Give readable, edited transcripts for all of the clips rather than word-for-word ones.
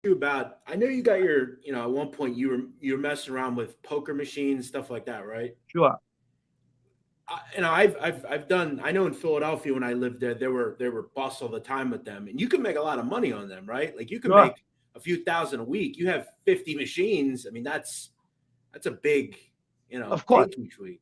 you about. I know you got your. At one point you were messing around with poker machines, stuff like that, right? Sure. I've done. I know in Philadelphia when I lived there, there were busts all the time with them, and you can make a lot of money on them, right? Like you can Sure. make a few thousand a week. You have 50 machines. I mean, that's a big, Of course. take each week.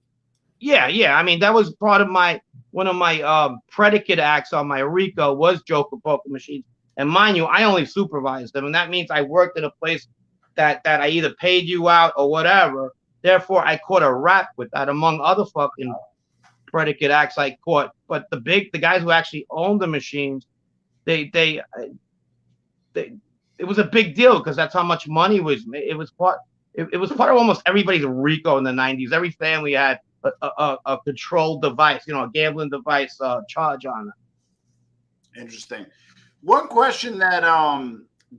Yeah, yeah. I mean, that was part of my one of my predicate acts on my RICO was Joker poker machines. And mind you, I only supervised them, and that means I worked in a place that I either paid you out or whatever. Therefore, I caught a rap with that, among other fucking predicate acts I caught. But the guys who actually owned the machines, they it was a big deal because that's how much money was. It was part of almost everybody's RICO in the '90s. Every family had a controlled device, a gambling device charge on it. Interesting. One question that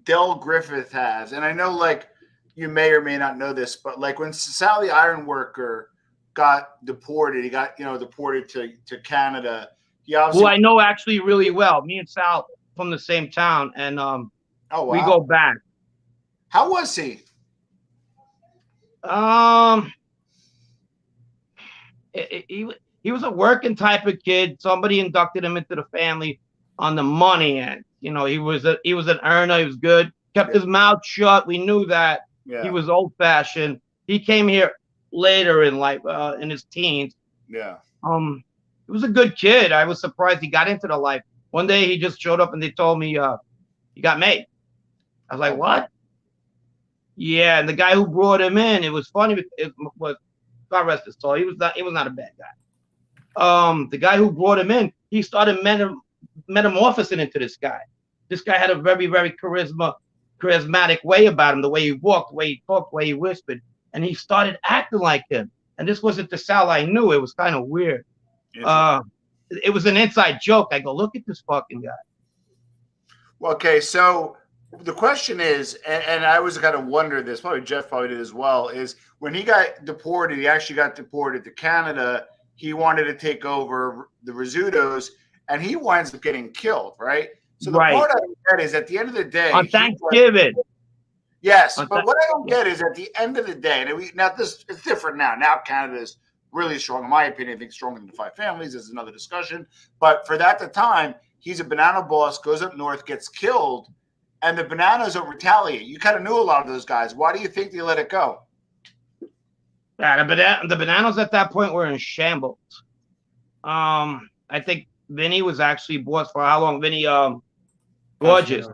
Del Griffith has, and I know like you may or may not know this, but like when Sally Ironworker got deported, he got deported to Canada. He obviously, who I know actually really well. Me and Sal from the same town, and oh wow, we go back. How was he? He was a working type of kid. Somebody inducted him into the family on the money end. He was an earner. He was good. Kept his mouth shut. We knew that. Yeah. He was old fashioned. He came here later in life, in his teens. Yeah. He was a good kid. I was surprised he got into the life. One day he just showed up and they told me he got made. I was like, what? Yeah, and the guy who brought him in, it was funny. It was, God rest his soul. He was not a bad guy. The guy who brought him in, he started metamorphosing into this guy. This guy had a very, very charismatic way about him, the way he walked, the way he talked, the way he whispered, and he started acting like him. And this wasn't the Sal I knew. It was kind of weird. It was an inside joke. I go, look at this fucking guy. Well, okay, so the question is, and I was kind of wonder this, probably Jeff probably did as well, is when he got deported, he actually got deported to Canada. He wanted to take over the Rizzutos, and he winds up getting killed, right? So the part I don't get is at the end of the day, on Thanksgiving. Yes, but what I don't get is at the end of the day, and it's different now. Now Canada is really strong, in my opinion. I think stronger than the Five Families. This is another discussion. But for that time, he's a banana boss, goes up north, gets killed, and the bananas don't retaliate. You kind of knew a lot of those guys. Why do you think they let it go? Yeah, the bananas at that point were in shambles. I think Vinny was actually boss for how long? Vinny Gorgeous.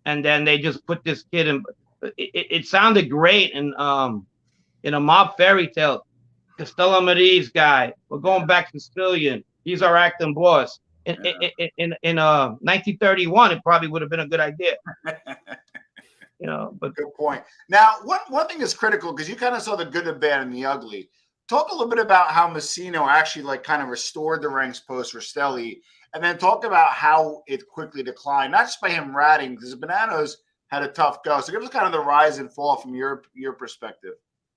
And then they just put this kid in. It sounded great in a mob fairy tale. Costello Marie's guy. We're going back to Sicilian. He's our acting boss. In 1931, it probably would have been a good idea. But good point. Now, one thing is critical because you kind of saw the good, the bad, and the ugly. Talk a little bit about how Massino actually kind of restored the ranks post Rastelli, and then talk about how it quickly declined, not just by him ratting, because the Bananas had a tough go. So give us kind of the rise and fall from your perspective.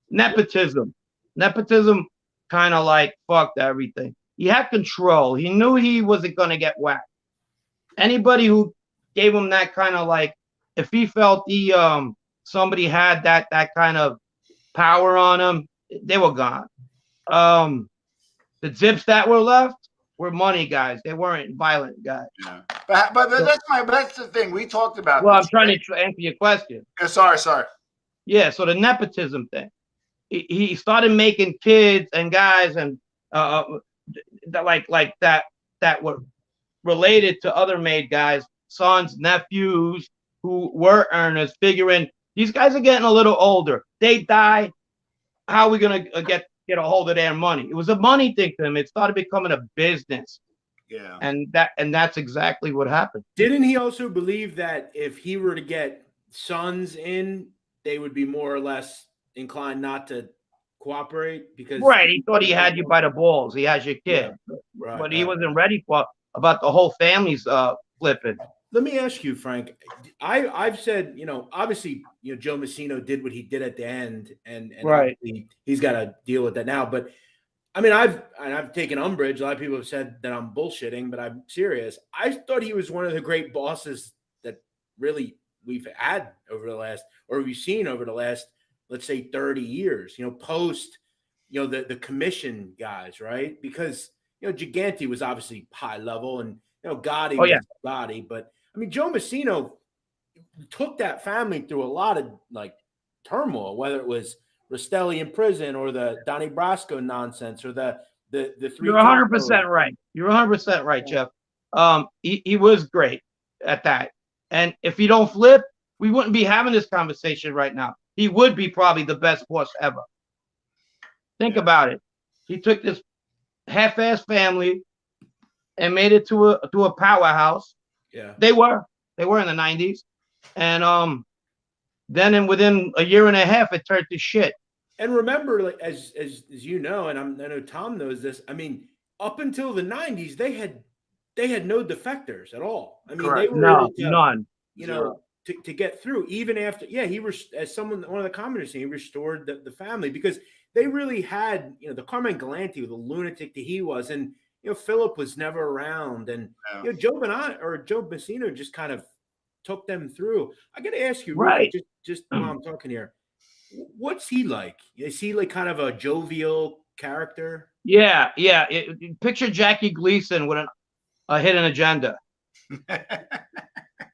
Nepotism kind of like fucked everything. He had control. He knew he wasn't going to get whacked. Anybody who gave him that kind of like, if he felt somebody had that kind of power on him, they were gone. The zips that were left were money guys. They weren't violent guys. Yeah. But that's the thing we talked about. Well, I'm trying to answer your question. Sorry. Yeah, so the nepotism thing. He started making kids and guys and that were related to other made guys, sons, nephews who were earners, figuring these guys are getting a little older. They die. How are we gonna get a hold of their money? It was a money thing to him. It started becoming a business. Yeah. And that's exactly what happened. Didn't he also believe that if he were to get sons in, they would be more or less inclined not to cooperate? Because he thought he had you by the balls. He has your kid. Yeah, but he wasn't ready for about the whole family's flipping. Let me ask you, Frank. I've said, obviously, Joe Massino did what he did at the end, and right. He's got to deal with that now. But I mean, I've taken umbrage. A lot of people have said that I'm bullshitting, but I'm serious. I thought he was one of the great bosses that really we've had over the last, or we've seen over the last, let's say 30 years, post, the commission guys, right? Because, Gigante was obviously high level, and, Gotti was Gotti, but I mean, Joe Massino took that family through a lot of like turmoil, whether it was Rastelli in prison or the Donnie Brasco nonsense or the three. You're 100% right. You're 100% right, Jeff. He was great at that. And if he don't flip, we wouldn't be having this conversation right now. He would be probably the best boss ever. Think about it. He took this half-ass family and made it to a powerhouse. Yeah. They were in the 90s. And then within a year and a half, it turned to shit. And remember, like, as you know, and I know Tom knows this. I mean, up until the 90s, they had no defectors at all. I mean, Correct. they were able to, none. To get through, even after, he was, as one of the commenters, he restored the family, because they really had, the Carmine Galante, the lunatic that he was, and Philip was never around, and Joe Massino just kind of took them through. I got to ask you, right? Just while I'm talking here, what's he like? Is he like kind of a jovial character? Yeah. Picture Jackie Gleason with a hidden agenda.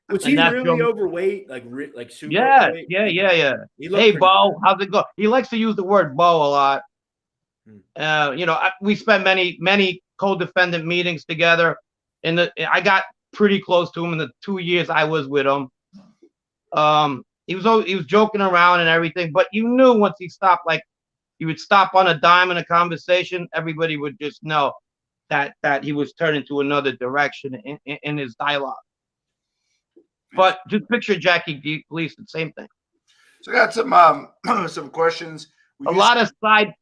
Was he really overweight? Like super? Yeah, overweight? yeah. Hey, Bo, how's it go? He likes to use the word Bo a lot. We spent many co-defendant meetings together. I got pretty close to him in the 2 years I was with him. He was joking around and everything, but you knew once he stopped, like he would stop on a dime in a conversation, everybody would just know that he was turning to another direction in his dialogue. But just picture Jackie Gleason, same thing. So I got some questions. A lot of side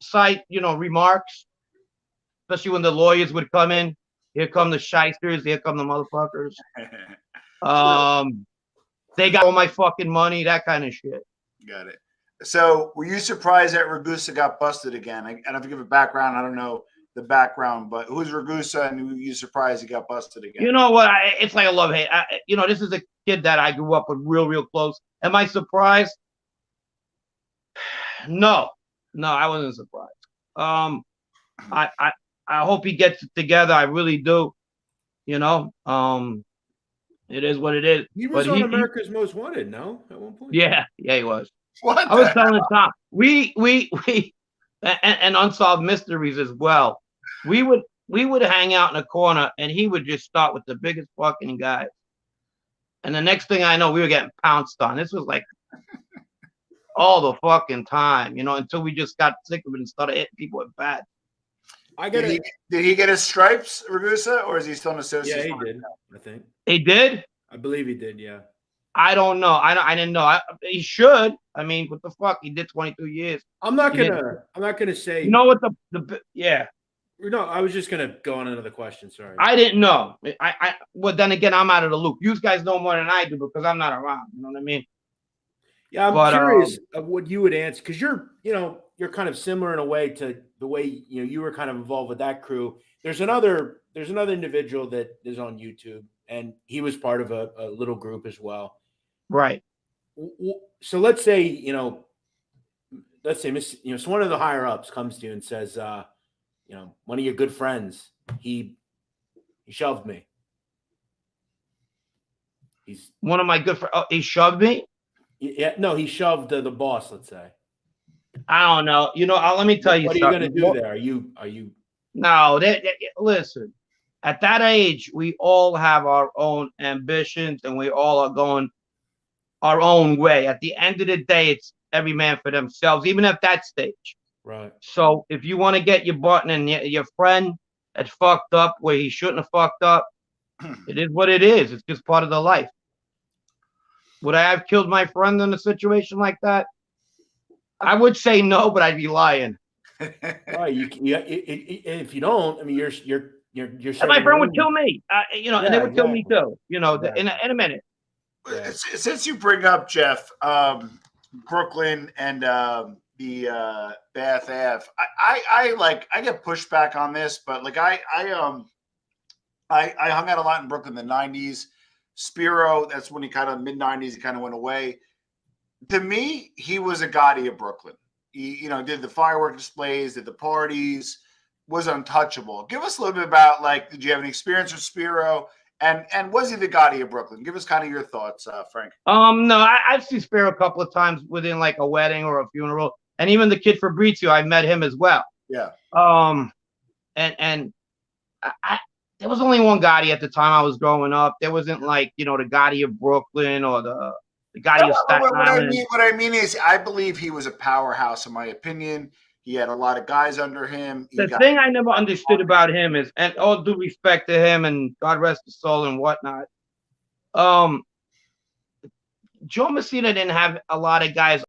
remarks, especially when the lawyers would come in. Here come the shysters. Here come the motherfuckers. They got all my fucking money. That kind of shit. Got it. So were you surprised that Ragusa got busted again? I don't give a background. I don't know the background, but who's Ragusa, and were you surprised he got busted again? You know what? It's like a love-hate. This is a kid that I grew up with real close. Am I surprised? No, I wasn't surprised. I hope he gets it together. I really do. It is what it is. He was on America's Most Wanted, no? At one point. Yeah, he was. What? I was telling Tom. We and Unsolved Mysteries as well. We would hang out in a corner, and he would just start with the biggest fucking guys. And the next thing I know, we were getting pounced on. This was like all the fucking time, until we just got sick of it and started hitting people with bats. Did he get his stripes, Ragusa, or is he still an associate? Yeah, he did. I think he did. I believe he did. Yeah. I don't know. I didn't know. He should. I mean, what the fuck? He did 22 years. I'm not gonna say. You know what yeah. No, I was just gonna go on another question. Sorry. I didn't know. Well, then again, I'm out of the loop. You guys know more than I do because I'm not around. You know what I mean? Yeah, I'm curious of what you would answer, because you're kind of similar in a way to the way you were kind of involved with that crew. There's another individual that is on YouTube, and he was part of a little group as well. Right. So let's say so one of the higher ups comes to you and says, one of your good friends, he shoved me. He's one of my good friends. Oh, he shoved me? Yeah, no, he shoved the boss, let's say. I don't know. Let me tell you something. What are you going to do there? Are you? No, listen. At that age, we all have our own ambitions, and we all are going our own way. At the end of the day, it's every man for themselves, even at that stage. Right. So if you want to get your button and your friend that's fucked up where he shouldn't have fucked up, it is what it is. It's just part of the life. Would I have killed my friend in a situation like that? I would say no, but I'd be lying. Right. If you don't, I mean, you're. And my friend would kill me. And they would kill me too. In a minute. Yeah. Since you bring up Jeff, Brooklyn and the Bath Ave, I get pushback on this, but like I hung out a lot in Brooklyn in the 90s. Spiro, that's when he kind of mid-90s, he kind of went away. To me, he was a Gotti of Brooklyn. He, you know, did the firework displays, did the parties, was untouchable. Give us a little bit about, like, did you have any experience with Spiro? And was he the Gotti of Brooklyn? Give us kind of your thoughts, Frank. No, I've seen Spiro a couple of times within like a wedding or a funeral, and even the kid Fabrizio, I met him as well. Yeah. And there was only one Gotti at the time I was growing up. There wasn't like, you know, the Gotti of Brooklyn or the Gotti of Staten Island. What I mean is, I believe he was a powerhouse, in my opinion. He had a lot of guys under him. The thing I never understood about him is, and all due respect to him and God rest his soul and whatnot, Joe Massino didn't have a lot of guys